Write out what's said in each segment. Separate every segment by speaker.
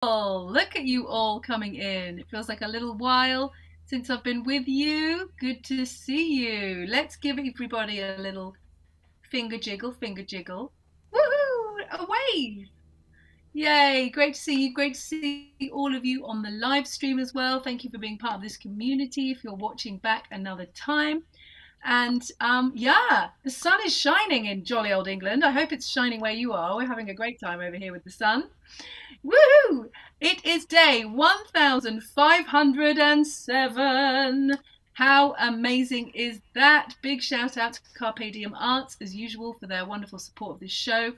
Speaker 1: Look at you all coming in. It feels like a little while since I've been with you. Good to see you. Let's give everybody a little finger jiggle, finger jiggle. Woohoo! A wave! Yay! Great to see you. Great to see all of you on the live stream as well. Thank you for being part of this community. If you're watching back another time. And yeah, the sun is shining in jolly old England. I hope it's shining where you are. We're having a great time over here with the sun. Woohoo! It is day 1507. How amazing is that? Big shout out to Carpe Diem Arts, as usual, for their wonderful support of this show.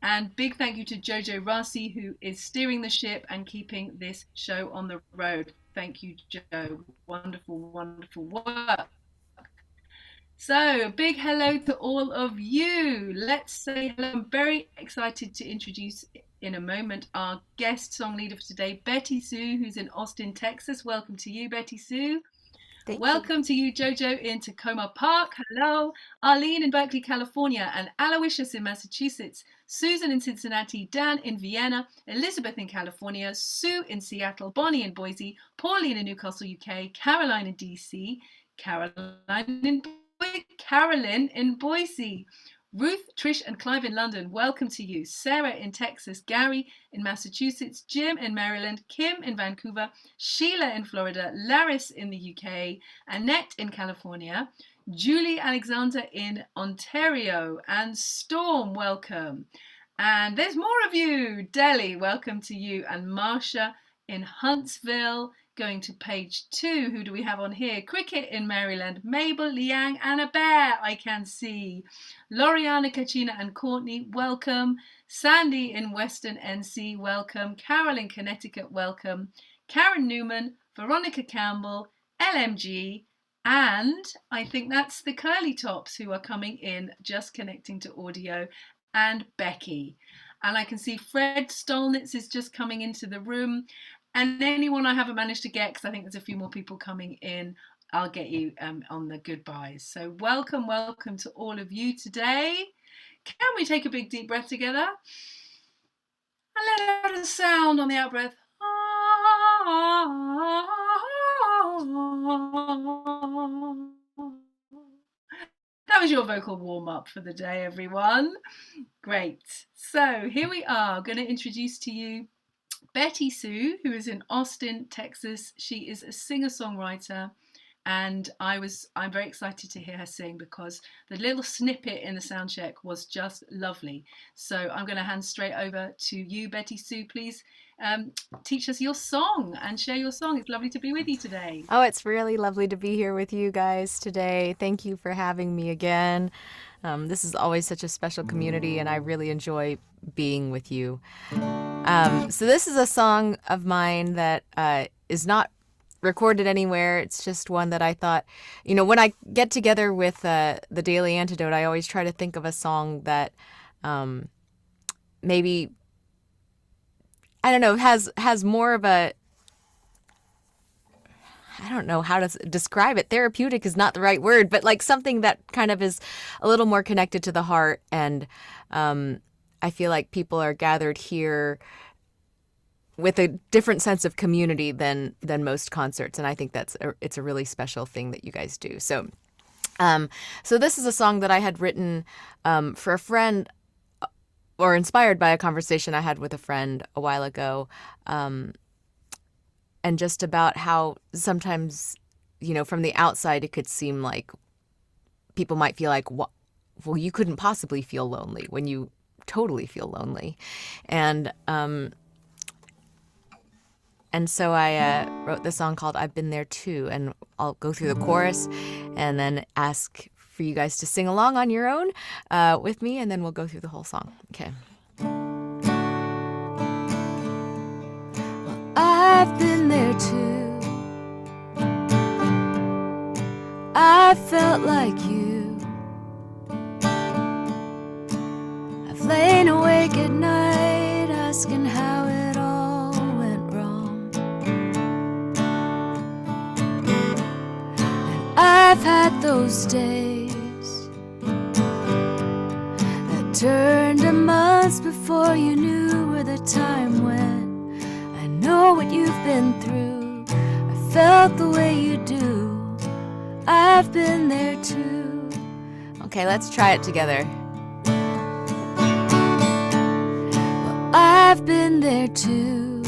Speaker 1: And big thank you to Jojo Rasi, who is steering the ship and keeping this show on the road. Thank you, Joe. Wonderful, wonderful work. So, big hello to all of you. Let's say hello. I'm very excited to introduce in a moment our guest song leader for today, BettySoo, who's in Austin, Texas. Welcome to you, BettySoo. Welcome to you, Jojo, in Tacoma Park. Hello. Arlene in Berkeley, California, and Aloysius in Massachusetts, Susan in Cincinnati, Dan in Vienna, Elizabeth in California, Sue in Seattle, Bonnie in Boise, Pauline in Newcastle, UK, Caroline in DC, Carolyn in Boise, Ruth, Trish and Clive in London, welcome to you. Sarah in Texas, Gary in Massachusetts, Jim in Maryland, Kim in Vancouver, Sheila in Florida, Laris in the UK, Annette in California, Julie Alexander in Ontario, and Storm, welcome. And there's more of you. Delhi, welcome to you. And Marsha in Huntsville. Going to page 2, who do we have on here? Cricket in Maryland, Mabel, Liang, and a bear I can see. Loriana, Kachina, and Courtney, welcome. Sandy in Western NC, welcome. Carol in Connecticut, welcome. Karen Newman, Veronica Campbell, LMG, and I think that's the Curly Tops who are coming in, just connecting to audio, and Becky. And I can see Fred Stolnitz is just coming into the room. And anyone I haven't managed to get, because I think there's a few more people coming in, I'll get you on the goodbyes. So welcome, welcome to all of you today. Can we take a big deep breath together? And let out a sound on the out breath. That was your vocal warm-up for the day, everyone. Great. So here we are, going to introduce to you BettySoo, who is in Austin, Texas. She is a singer-songwriter, and I'm very excited to hear her sing because the little snippet in the sound check was just lovely. So I'm going to hand straight over to you, BettySoo. Please teach us your song and share your song. It's lovely to be with you today.
Speaker 2: Oh, it's really lovely to be here with you guys today. Thank you for having me again. This is always such a special community, and I really enjoy being with you. So this is a song of mine that is not recorded anywhere. It's just one that I thought, when I get together with the Daily Antidote, I always try to think of a song that maybe, I don't know, has more of a, I don't know how to describe it. Therapeutic is not the right word, but like something that kind of is a little more connected to the heart. And I feel like people are gathered here with a different sense of community than most concerts. And I think it's a really special thing that you guys do. So this is a song that I had written for a friend, or inspired by a conversation I had with a friend a while ago. And just about how sometimes, from the outside, it could seem like people might feel like, well, you couldn't possibly feel lonely when you totally feel lonely. And so I wrote this song called I've Been There Too. And I'll go through the chorus and then ask for you guys to sing along on your own with me. And then we'll go through the whole song. Okay. I've been there too. I felt like you. I've lain awake at night asking how it all went wrong. And I've had those days that turned to months before you knew where the time went. I know what you've been through. I felt the way you do. I've been there too. Okay, let's try it together. Well, I've been there too.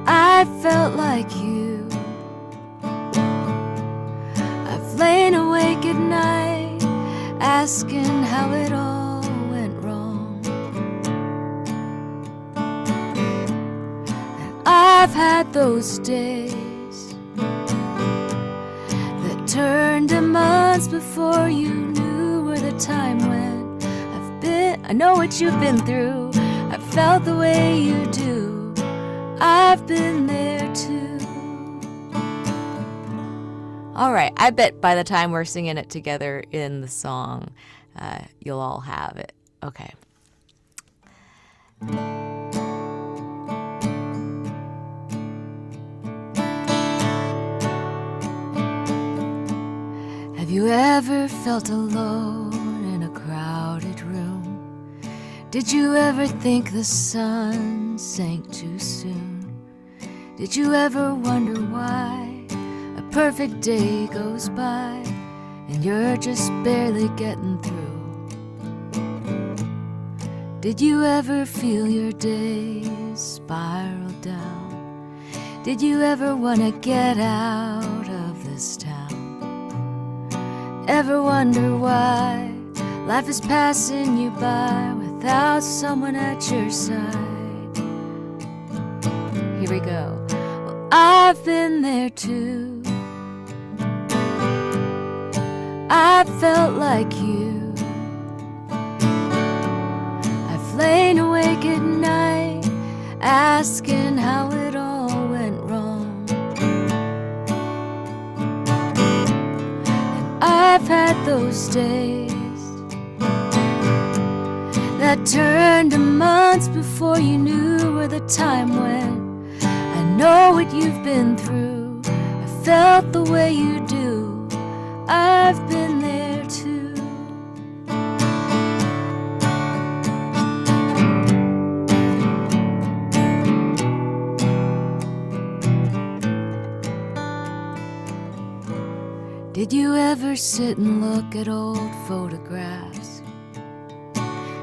Speaker 2: I felt like you. I've lain awake at night, asking how it all went wrong. And I've had those days that turned to months before you knew were the time when I know what you've been through. I felt the way you do. I've been there too. All right, I bet by the time we're singing it together in the song, you'll all have it. Okay. Have you ever felt alone in a crowded room? Did you ever think the sun sank too soon? Did you ever wonder why a perfect day goes by and you're just barely getting through? Did you ever feel your days spiral down? Did you ever want to get out of this town? Ever wonder why life is passing you by without someone at your side? Here we go. Well, I've been there too. I felt like you. I've lain awake at night, asking how it all went wrong. And I've had those days that turned to months before you knew were the time when I know what you've been through. I felt the way you do. I've been there too. Did you ever sit and look at old photographs,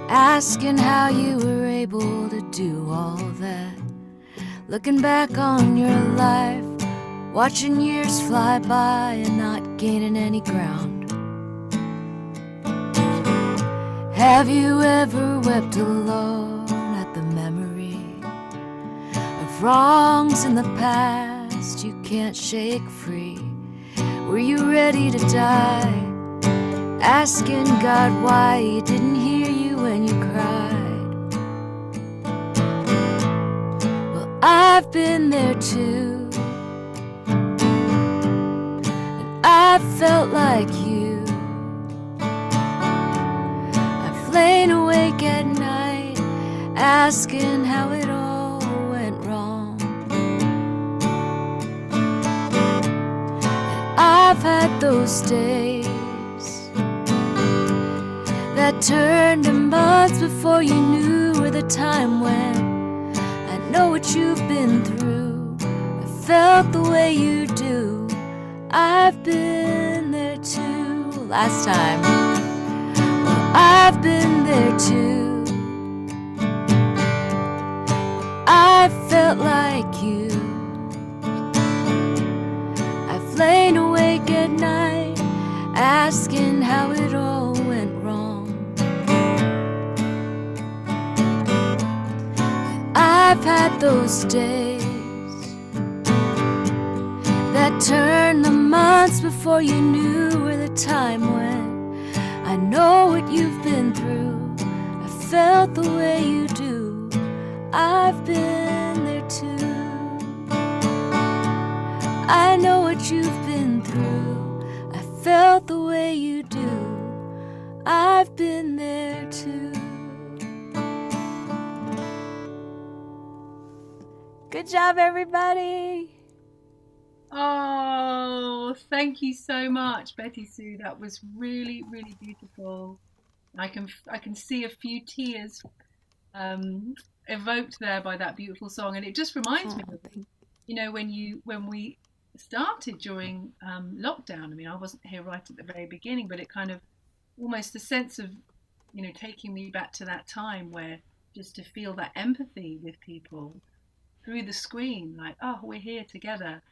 Speaker 2: asking how you were able to do all that? Looking back on your life, watching years fly by and not gaining any ground. Have you ever wept alone at the memory of wrongs in the past you can't shake free? Were you ready to die, asking God why He didn't hear you when you cried? Well, I've been there too. I felt like you. I've lain awake at night, asking how it all went wrong. And I've had those days that turned to months before you knew were the time when I know what you've been through. I felt the way you do. I've been there too. Last time. Well, I've been there too. I felt like you. I've lain awake at night, asking how it all went wrong. And I've had those days that turned the months before you knew were the time when I know what you've been through. I felt the way you do. I've been there too. I know what you've been through. I felt the way you do. I've been there too. Good job, everybody.
Speaker 1: Oh, thank you so much, BettySoo. That was really, really beautiful. I can see a few tears evoked there by that beautiful song, and it just reminds
Speaker 2: Oh,
Speaker 1: me of,
Speaker 2: thank
Speaker 1: when we started during lockdown. I mean, I wasn't here right at the very beginning, but it kind of almost a sense of, taking me back to that time where just to feel that empathy with people through the screen, like, oh, we're here together.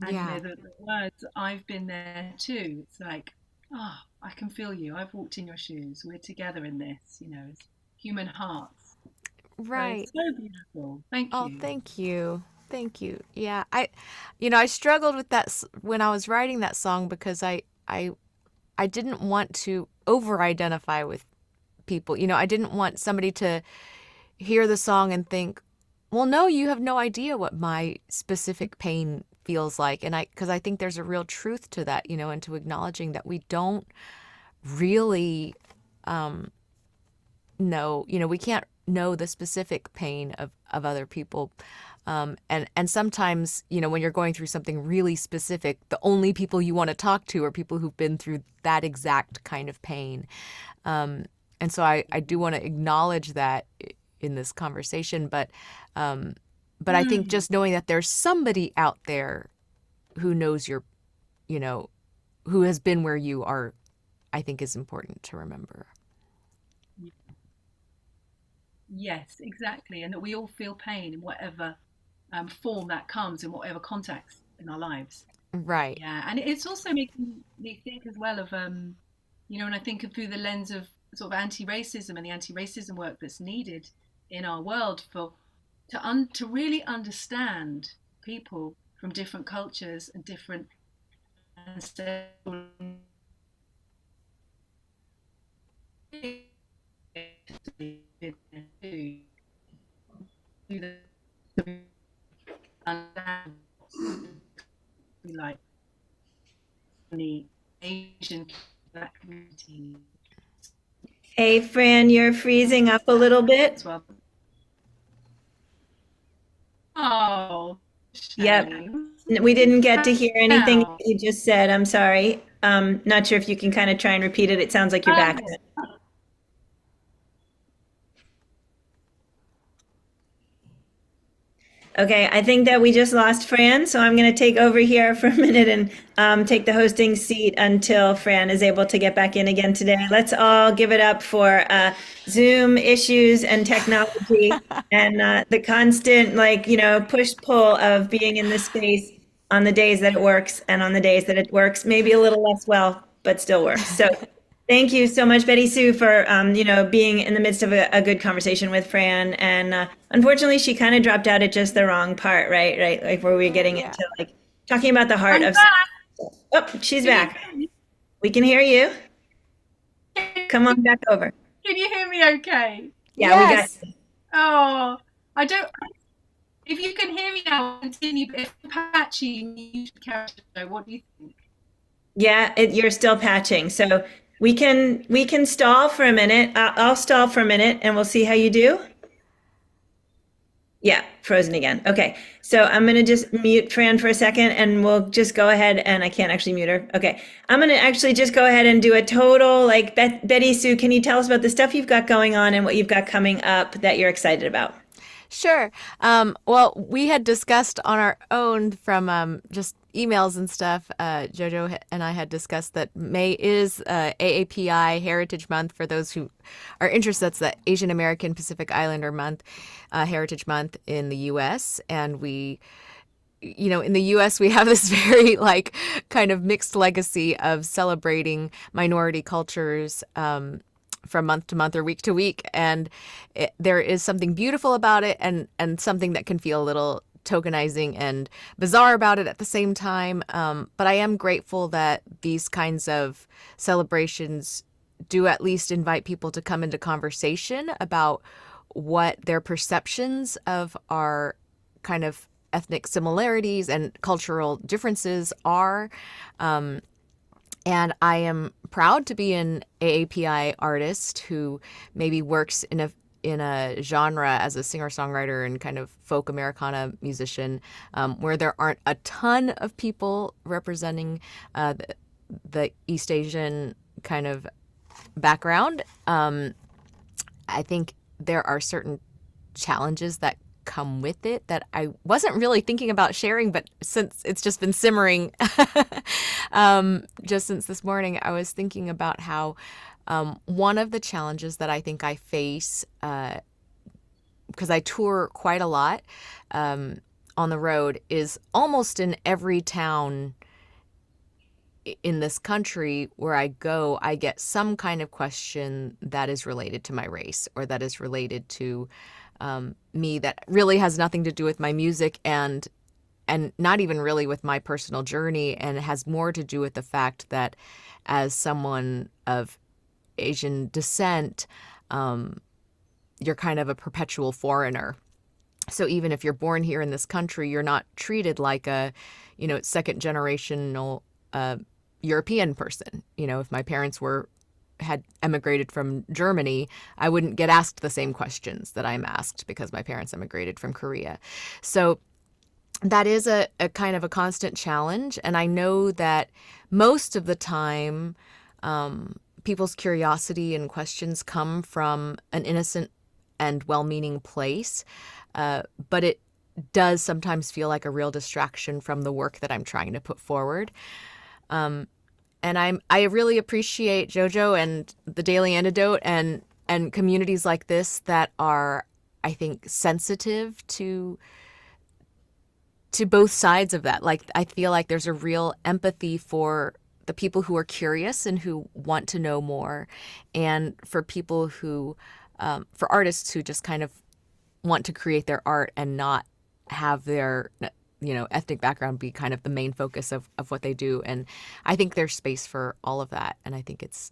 Speaker 1: And
Speaker 2: yeah.
Speaker 1: the words, I've been there too. It's like, oh, I can feel you. I've walked in your shoes. We're together in this, as human hearts. So it's
Speaker 2: Right.
Speaker 1: so beautiful. Thank
Speaker 2: Oh,
Speaker 1: you.
Speaker 2: thank you. Thank you. Yeah, I struggled with that when I was writing that song because I didn't want to over-identify with people. I didn't want somebody to hear the song and think, "Well, no, you have no idea what my specific pain feels like." And because I think there's a real truth to that, and to acknowledging that we don't really know, we can't know the specific pain of other people. And sometimes, when you're going through something really specific, the only people you want to talk to are people who've been through that exact kind of pain. And so I do want to acknowledge that in this conversation, but I think
Speaker 1: Mm.
Speaker 2: just knowing that there's somebody out there who knows you know, who has been where you are, I think is important to remember.
Speaker 1: Yes, exactly. And that we all feel pain in whatever form that comes, in whatever context in our lives.
Speaker 2: Right.
Speaker 1: Yeah, and it's also making me think as well of, when I think of through the lens of sort of anti-racism and the anti-racism work that's needed in our world to really understand people from different cultures and different ancestral like the Asian community
Speaker 3: Hey, Fran, you're freezing up a little bit.
Speaker 1: as well. Oh,
Speaker 3: Yep.
Speaker 1: shame.
Speaker 3: We didn't get to hear anything that
Speaker 1: Now,
Speaker 3: you just said. I'm sorry. Not sure if you can kind of try and repeat it. It sounds like you're back.
Speaker 1: okay.
Speaker 3: Okay, I think that we just lost Fran, so I'm going to take over here for a minute and take the hosting seat until Fran is able to get back in again today. Let's all give it up for Zoom issues and technology and the constant, push-pull of being in this space on the days that it works and on the days that it works maybe a little less well, but still works. So thank you so much, BettySoo, for being in the midst of a good conversation with Fran. And unfortunately, she kind of dropped out at just the wrong part, right? Right, like where we were getting
Speaker 2: Yeah.
Speaker 3: into like talking about the heart
Speaker 1: I'm
Speaker 3: of.
Speaker 1: back.
Speaker 3: Oh, she's
Speaker 1: Can you
Speaker 3: back.
Speaker 1: hear me?
Speaker 3: We can hear you. Come on back over.
Speaker 1: Can you hear me okay?
Speaker 3: Yeah, we got.
Speaker 2: Yes.
Speaker 1: Oh, I don't. If you can hear me now, continue. But if it's patchy, you should carry on. What do you think?
Speaker 3: Yeah, you're still patching, so we can stall for a minute. I'll stall for a minute, and we'll see how you do. Yeah, frozen again. Okay, so I'm gonna just mute Fran for a second and we'll just go ahead and I can't actually mute her. Okay, I'm gonna actually just go ahead and do a total, like, BettySoo, can you tell us about the stuff you've got going on and what you've got coming up that you're excited about?
Speaker 2: Sure. Well, we had discussed on our own from just emails and stuff. Jojo and I had discussed that May is AAPI Heritage Month. For those who are interested, that's the Asian American Pacific Islander Month, Heritage Month in the U.S. And in the US, we have this very kind of mixed legacy of celebrating minority cultures from month to month or week to week. And there is something beautiful about it and something that can feel a little tokenizing and bizarre about it at the same time. But I am grateful that these kinds of celebrations do at least invite people to come into conversation about what their perceptions of our kind of ethnic similarities and cultural differences are. And I am proud to be an AAPI artist who maybe works in a genre as a singer-songwriter and kind of folk Americana musician, where there aren't a ton of people representing the East Asian kind of background. I think there are certain challenges that come with it that I wasn't really thinking about sharing, but since it's just been simmering, just since this morning, I was thinking about how one of the challenges that I think I face, because I tour quite a lot on the road, is almost in every town in this country where I go, I get some kind of question that is related to my race or that is related to me, that really has nothing to do with my music and not even really with my personal journey, and it has more to do with the fact that as someone of Asian descent, you're kind of a perpetual foreigner. So even if you're born here in this country, you're not treated like a, second generational European person. If my parents had emigrated from Germany, I wouldn't get asked the same questions that I'm asked because my parents emigrated from Korea. So that is a kind of a constant challenge. And I know that most of the time, people's curiosity and questions come from an innocent and well-meaning place. But it does sometimes feel like a real distraction from the work that I'm trying to put forward. And I really appreciate JoJo and the Daily Antidote and communities like this that are, I think, sensitive to both sides of that. Like, I feel like there's a real empathy for the people who are curious and who want to know more, and for people who, for artists who just kind of want to create their art and not have their ethnic background be kind of the main focus of what they do. And I think there's space for all of that. And I think it's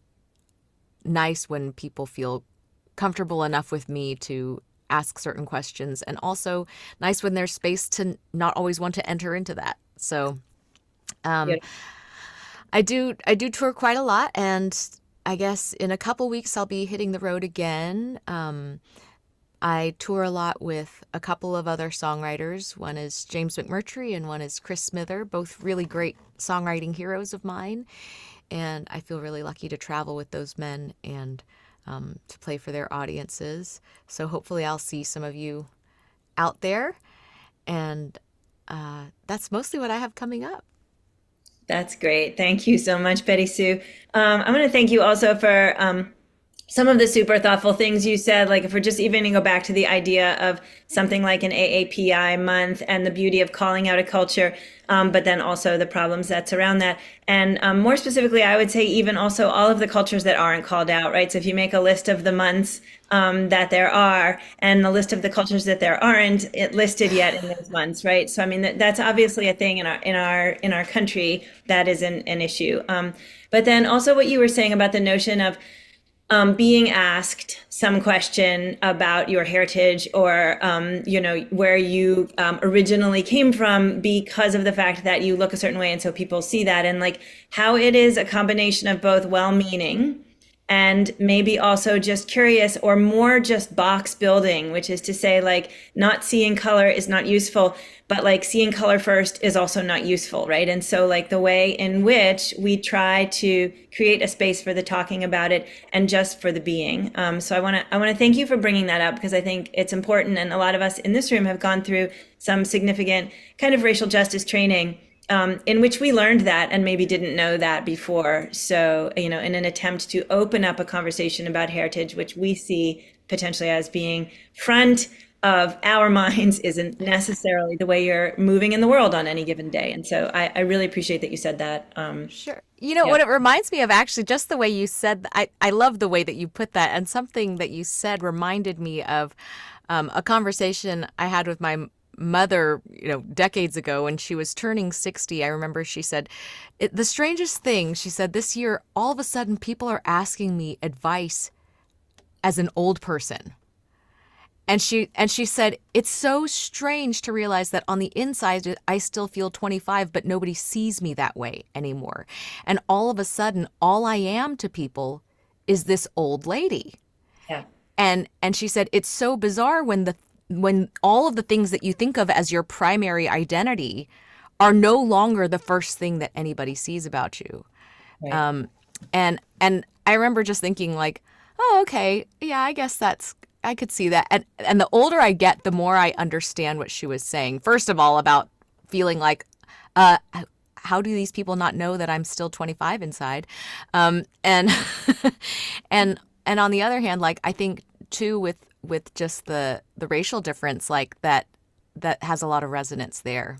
Speaker 2: nice when people feel comfortable enough with me to ask certain questions, and also nice when there's space to not always want to enter into that. So I do tour quite a lot, and I guess in a couple weeks I'll be hitting the road again. I tour a lot with a couple of other songwriters. One is James McMurtry and one is Chris Smither, both really great songwriting heroes of mine. And I feel really lucky to travel with those men and to play for their audiences. So hopefully I'll see some of you out there. And that's mostly what I have coming up.
Speaker 3: That's great. Thank you so much, BettySoo. I'm going to thank you also for some of the super thoughtful things you said, like if we're just even to go back to the idea of something like an AAPI month and the beauty of calling out a culture, but then also the problems that surround that. And more specifically, I would say even also all of the cultures that aren't called out, right? So if you make a list of the months that there are and the list of the cultures that there aren't listed yet in those months, right? So I mean, that's obviously a thing in our country that is an issue. But then also what you were saying about the notion of being asked some question about your heritage or, where you originally came from because of the fact that you look a certain way. And so people see that, and like how it is a combination of both well-meaning and maybe also just curious, or more just box building, which is to say, like, not seeing color is not useful, but like seeing color first is also not useful, right? And so like the way in which we try to create a space for the talking about it and just for the being. So I want to thank you for bringing that up, because I think it's important, and a lot of us in this room have gone through some significant kind of racial justice training in which we learned that and maybe didn't know that before. So, in an attempt to open up a conversation about heritage, which we see potentially as being front of our minds, isn't necessarily the way you're moving in the world on any given day. And so I really appreciate that you said that.
Speaker 2: Sure. What it reminds me of, actually, just the way you said, I love the way that you put that. And something that you said reminded me of a conversation I had with my mother, decades ago when she was turning 60. I remember she said, the strangest thing, she said, this year, all of a sudden, people are asking me advice as an old person. And she said, it's so strange to realize that on the inside, I still feel 25, but nobody sees me that way anymore. And all of a sudden, all I am to people is this old lady.
Speaker 3: Yeah.
Speaker 2: And she said, it's so bizarre when all of the things that you think of as your primary identity are no longer the first thing that anybody sees about you. Right. And I remember just thinking like, oh, okay, yeah, I guess that's I could see that. And the older I get, the more I understand what she was saying. First of all, about feeling like, uh, how do these people not know that I'm still 25 inside? And and on the other hand, like I think too with just the racial difference, like that has a lot of resonance there.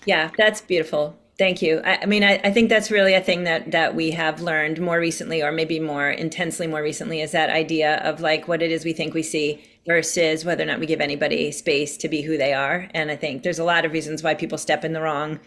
Speaker 3: Yeah, that's beautiful. Thank you. I mean, I think that's really a thing that we have learned more recently, or maybe more intensely more recently, is that idea of like what it is we think we see versus whether or not we give anybody space to be who they are. And I think there's a lot of reasons why people step in the wrong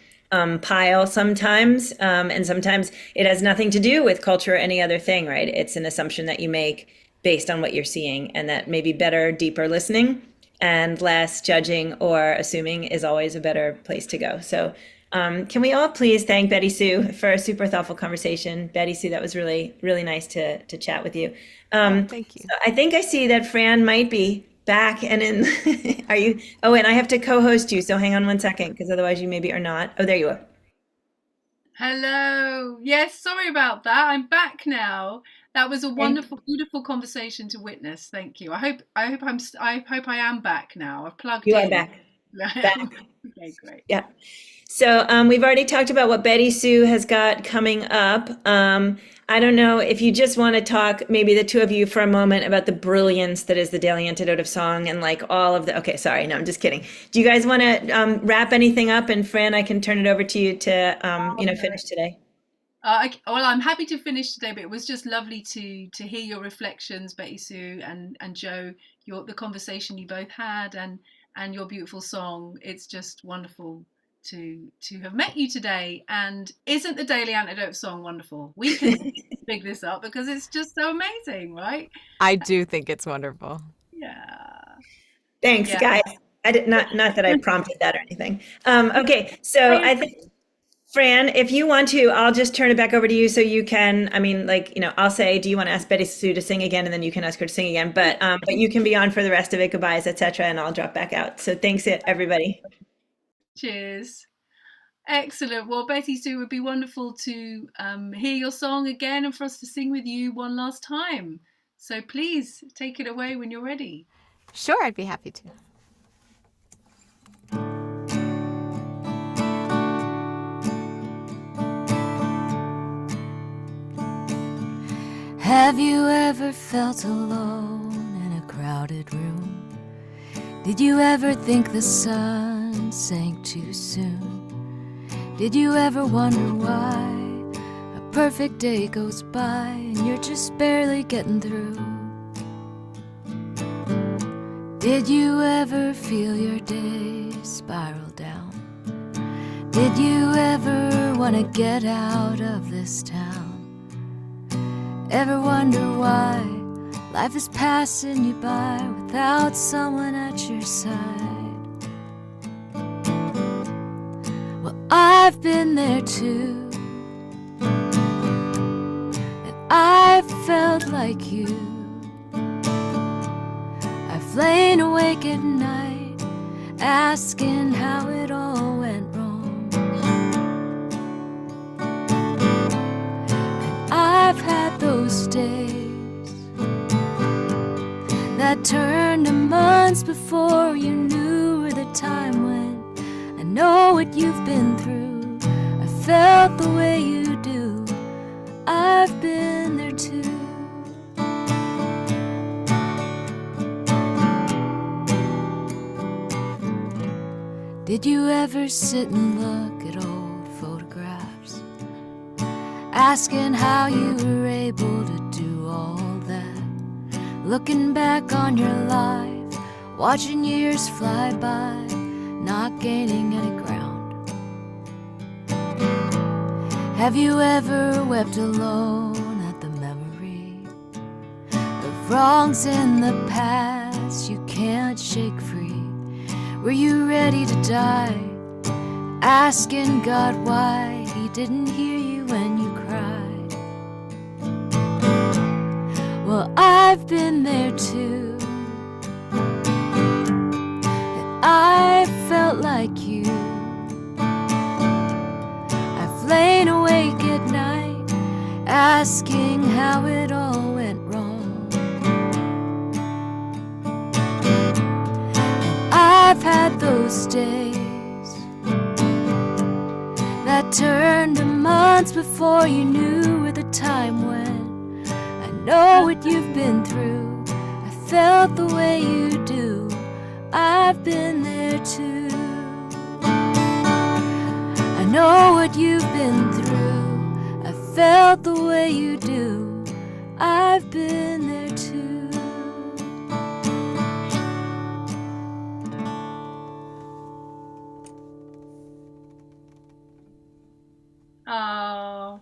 Speaker 3: pile sometimes, and sometimes it has nothing to do with culture or any other thing, right? It's an assumption that you make based on what you're seeing, and that maybe better, deeper listening and less judging or assuming is always a better place to go. So, can we all please thank BettySoo for a super thoughtful conversation? BettySoo, that was really, really nice to chat with you.
Speaker 2: Oh, thank you.
Speaker 3: So I think I see that Fran might be back and in. Are you? Oh, and I have to co-host you, so hang on one second, because otherwise you maybe are not. Oh, there you are.
Speaker 1: Hello. Yes, sorry about that. I'm back now. That was a
Speaker 3: Thank
Speaker 1: wonderful, beautiful conversation to witness. Thank you. I hope I am back now. I've plugged
Speaker 3: you are
Speaker 1: in.
Speaker 3: back. Back.
Speaker 1: Okay, great.
Speaker 3: Yeah. So we've already talked about what BettySoo has got coming up. I don't know if you just want to talk, maybe the two of you for a moment, about the brilliance that is the Daily Antidote of Song and like all of the. Okay, sorry, no, I'm just kidding. Do you guys want to wrap anything up? And Fran, I can turn it over to you to finish today.
Speaker 1: Well, I'm happy to finish today, but it was just lovely to hear your reflections, BettySoo and Joe, the conversation you both had, and your beautiful song. It's just wonderful to have met you today. And isn't the Daily Antidote song wonderful? We can pick this up because it's just so amazing, right?
Speaker 2: I do think it's wonderful.
Speaker 1: Yeah.
Speaker 3: Thanks,
Speaker 1: Yeah.
Speaker 3: guys. I did not that I prompted that or anything. Okay, so I think. Fran, if you want to, I'll just turn it back over to you so you can, I mean, like, I'll say, do you want to ask BettySoo to sing again? And then you can ask her to sing again. But you can be on for the rest of it, goodbyes, etc. And I'll drop back out. So thanks, everybody.
Speaker 1: Cheers. Excellent. Well, BettySoo, it would be wonderful to hear your song again and for us to sing with you one last time. So please take it away when you're ready.
Speaker 2: Sure, I'd be happy to. Have you ever felt alone in a crowded room? Did you ever think the sun sank too soon? Did you ever wonder why a perfect day goes by and you're just barely getting through? Did you ever feel your day spiral down? Did you ever want to get out of this town? Ever wonder why life is passing you by without someone at your side? Well, I've been there too, and I felt like you. I've lain awake at night asking how it all went wrong. And I've had those days that turned to months before you knew where the time went. I know what you've been through. I felt the way you do. I've been there too. Did you ever sit and look at old photographs, asking how you were able to do all that? Looking back on your life, watching years fly by, not gaining any ground. Have you ever wept alone at the memory of wrongs in the past you can't shake free? Were you ready to die, asking God why he didn't hear you when you cried? Well, I've been there too, and I felt like you. I've lain awake at night, asking how it all went wrong.
Speaker 4: had those days that turned to months before you knew where the time went. I know what you've been through. I felt the way you do. I've been there too. I know what you've been through. I felt the way you do. I've been there too.
Speaker 1: Oh,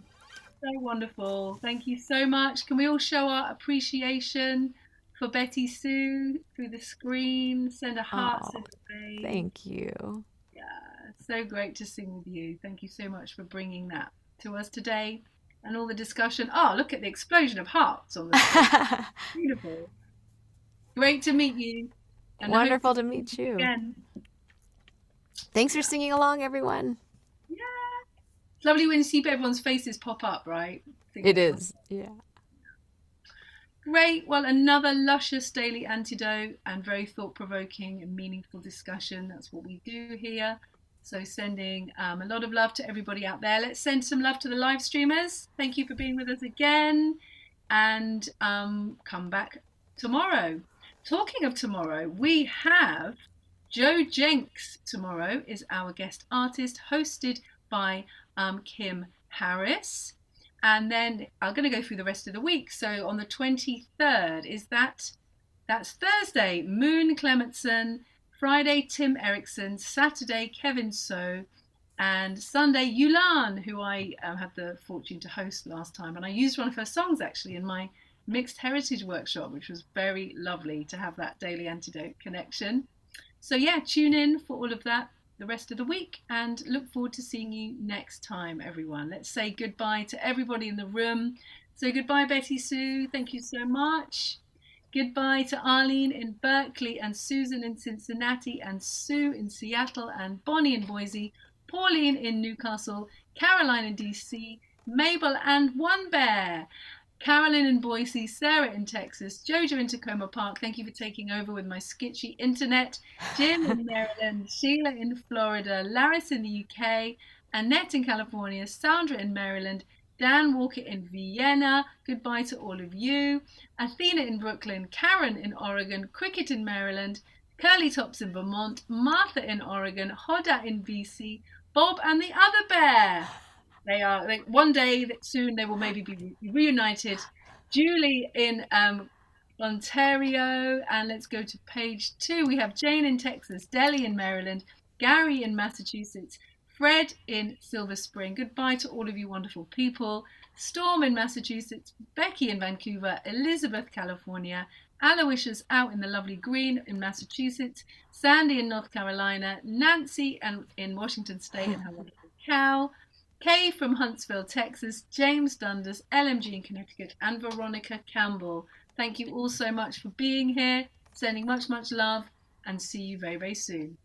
Speaker 1: so wonderful. Thank you so much. Can we all show our appreciation for BettySoo through the screen? Send a heart,
Speaker 2: Oh,
Speaker 1: send a wave.
Speaker 2: thank you.
Speaker 1: Yeah, so great to sing with you. Thank you so much for bringing that to us today and all the discussion. Oh, look at the explosion of hearts on the screen. Beautiful. Great to meet you. And I hope
Speaker 2: Wonderful
Speaker 1: to
Speaker 2: to
Speaker 1: see
Speaker 2: meet
Speaker 1: you
Speaker 2: you.
Speaker 1: again.
Speaker 2: Thanks for singing along, everyone.
Speaker 1: Yeah. It's lovely when you see everyone's faces pop up, right?
Speaker 2: It is, yeah.
Speaker 1: Great. Well, another luscious daily antidote and very thought-provoking and meaningful discussion. That's what we do here. So sending a lot of love to everybody out there. Let's send some love to the live streamers. Thank you for being with us again. And come back tomorrow. Talking of tomorrow, we have Joe Jenks tomorrow is our guest artist, hosted by Kim Harris. And then I'm going to go through the rest of the week. So on the 23rd, that's Thursday, Moon Clementson, Friday, Tim Erickson, Saturday, Kevin So, and Sunday, Yulan, who I had the fortune to host last time. And I used one of her songs actually in my mixed heritage workshop, which was very lovely to have that Daily Antidote connection. So yeah, tune in for all of that the rest of the week and look forward to seeing you next time, everyone. Let's say goodbye to everybody in the room. So goodbye, BettySoo. Thank you so much. Goodbye to Arlene in Berkeley and Susan in Cincinnati and Sue in Seattle and Bonnie in Boise, Pauline in Newcastle, Caroline in DC, Mabel and One Bear, Carolyn in Boise, Sarah in Texas, Jojo in Tacoma Park. Thank you for taking over with my sketchy internet. Jim in Maryland, Sheila in Florida, Laris in the UK, Annette in California, Sandra in Maryland, Dan Walker in Vienna. Goodbye to all of you. Athena in Brooklyn, Karen in Oregon, Cricket in Maryland, Curly Tops in Vermont, Martha in Oregon, Hoda in BC, Bob and the other bear. One day soon they will maybe be reunited. Julie in Ontario, and let's go to page 2. We have Jane in Texas, Delhi in Maryland, Gary in Massachusetts, Fred in Silver Spring. Goodbye to all of you wonderful people. Storm in Massachusetts, Becky in Vancouver, Elizabeth, California, Aloysius out in the lovely green in Massachusetts, Sandy in North Carolina, Nancy in Washington State and her wonderful cow, Kay from Huntsville, Texas, James Dundas, LMG in Connecticut, and Veronica Campbell. Thank you all so much for being here, sending much, much love, and see you very, very soon.